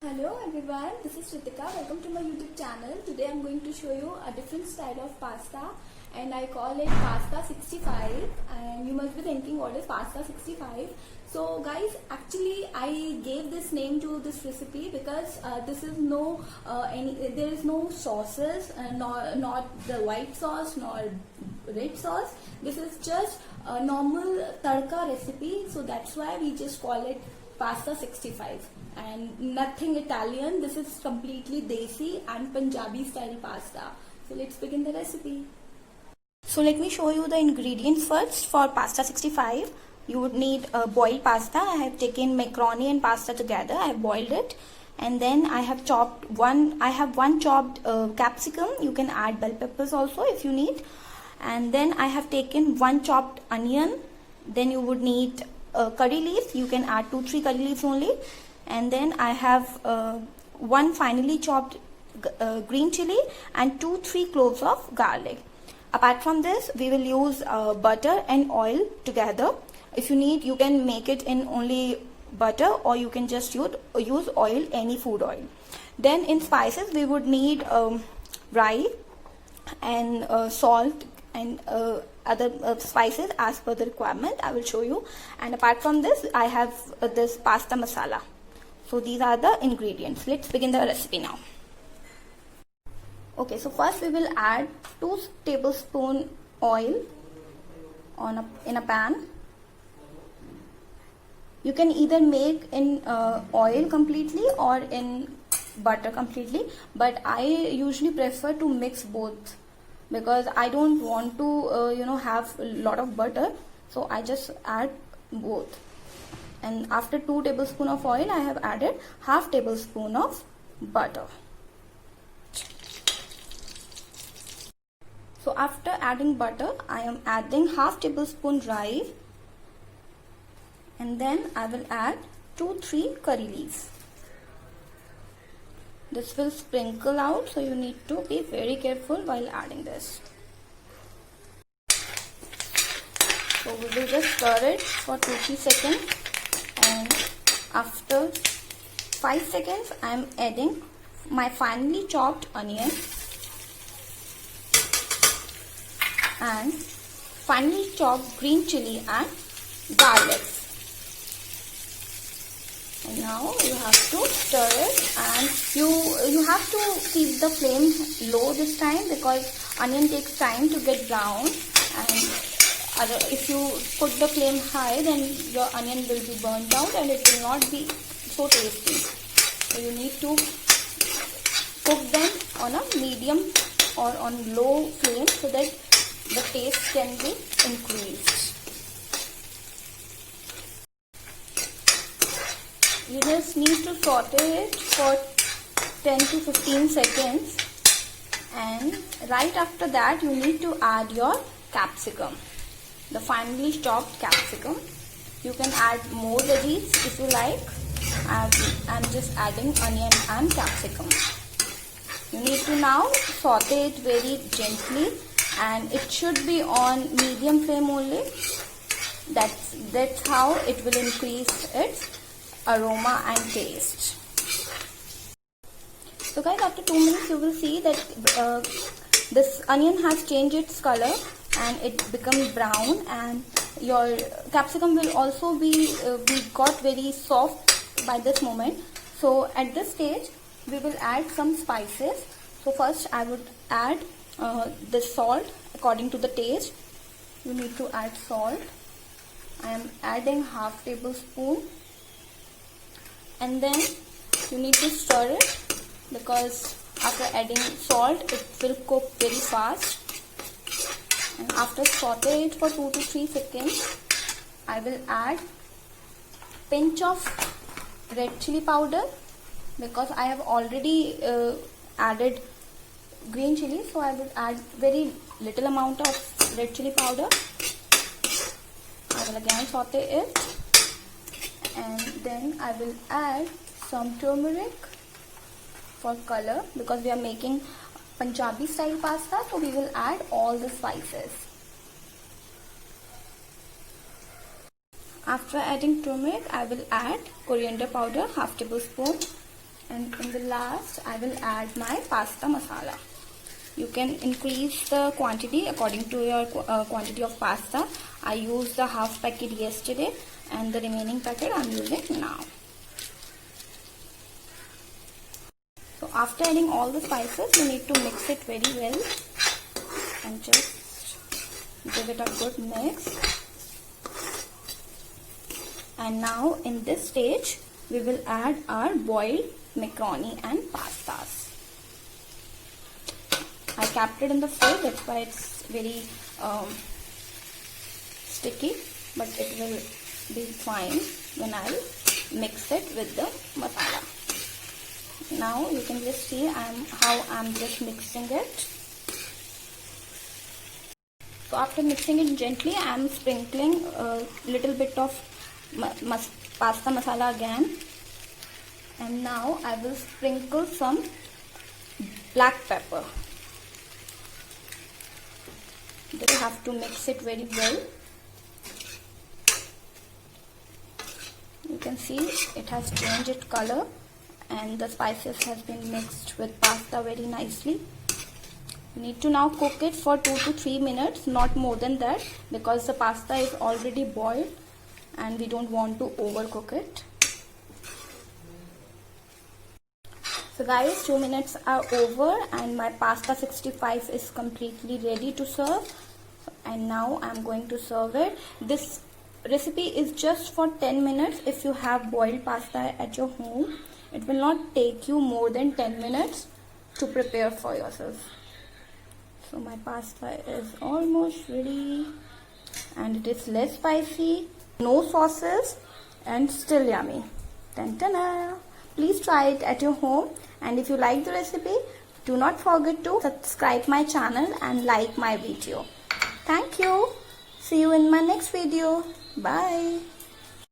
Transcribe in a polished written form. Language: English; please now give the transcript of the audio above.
Hello everyone, this is Ritika. Welcome to my YouTube channel. Today I'm going to show you a different style of pasta and I call it pasta 65, and you must be thinking what is pasta 65. So guys, actually I gave this name to this recipe because there is no sauces, not the white sauce nor red sauce. This is just a normal tadka recipe, so that's why we just call it pasta 65 and nothing Italian. This is completely desi and Punjabi style pasta. So let's begin the recipe. So let me show you the ingredients first. For pasta 65 you would need boiled pasta. I have taken macaroni and pasta together. I have boiled it, and then I have one chopped capsicum. You can add bell peppers also if you need. And then I have taken one chopped onion. Then you would need curry leaves. You can add 2-3 curry leaves only. And then I have one finely chopped green chili and 2-3 cloves of garlic. Apart from this, we will use butter and oil together. If you need, you can make it in only butter, or you can just use oil, any food oil. Then in spices, we would need rye and salt and other spices as per the requirement. I will show you. And apart from this, I have this pasta masala. So these are the ingredients. Let's begin the recipe now. Okay, so first we will add 2 tablespoons oil in a pan. You can either make in oil completely or in butter completely, but I usually prefer to mix both because I don't want to have a lot of butter, so I just add both. And after 2 tablespoons of oil, I have added half tablespoon of butter. So after adding butter, I am adding half tablespoon rye, and then I will add 2-3 curry leaves. This will sprinkle out, so you need to be very careful while adding this. So we will just stir it for 2-3 seconds. And after 5 seconds, I am adding my finely chopped onion and finely chopped green chili and garlic. And now you have to stir it, and you have to keep the flame low this time because onion takes time to get brown, and if you put the flame high, then your onion will be burnt out and it will not be so tasty. So you need to cook them on a medium or on low flame so that the taste can be increased. You just need to saute it for 10 to 15 seconds, and right after that you need to add your capsicum, the finely chopped capsicum. You can add more veggies if you like. I'm just adding onion and capsicum. You need to now saute it very gently, and it should be on medium flame only. That's how it will increase its aroma and taste. So guys, after 2 minutes you will see that this onion has changed its color and it becomes brown, and your capsicum will also be got very soft by this moment. So at this stage we will add some spices. So first I would add the salt according to the taste. You need to add salt. I am adding half tablespoon, and then you need to stir it because after adding salt it will cook very fast. And after saute it for 2 to 3 seconds, I will add pinch of red chili powder because I have already added green chili, so I will add very little amount of red chili powder. I will again saute it, and then I will add some turmeric for color because we are making Punjabi style pasta, so we will add all the spices. After adding turmeric, I will add coriander powder, half tablespoon, And in the last, I will add my pasta masala. You can increase the quantity according to your quantity of pasta. I used the half packet yesterday and the remaining packet I am using now. So after adding all the spices, you need to mix it very well and just give it a good mix. And now in this stage, we will add our boiled macaroni and pastas. I kept it in the fridge, that's why it's very sticky, but it will be fine when I'll mix it with the masala. Now you can just see how I'm just mixing it. So after mixing it gently, I'm sprinkling a little bit of pasta masala again. And now I will sprinkle some black pepper. Then you have to mix it very well. You can see it has changed its color and the spices has been mixed with pasta very nicely. You need to now cook it for 2 to 3 minutes, not more than that, because the pasta is already boiled and we don't want to overcook it. So guys, 2 minutes are over and my pasta 65 is completely ready to serve. And now I'm going to serve it. This recipe is just for 10 minutes if you have boiled pasta at your home. It will not take you more than 10 minutes to prepare for yourself. So my pasta is almost ready and it is less spicy, no sauces and still yummy. Tan-ta-na! Please try it at your home, and if you like the recipe, do not forget to subscribe my channel and like my video. Thank you. See you in my next video. Bye.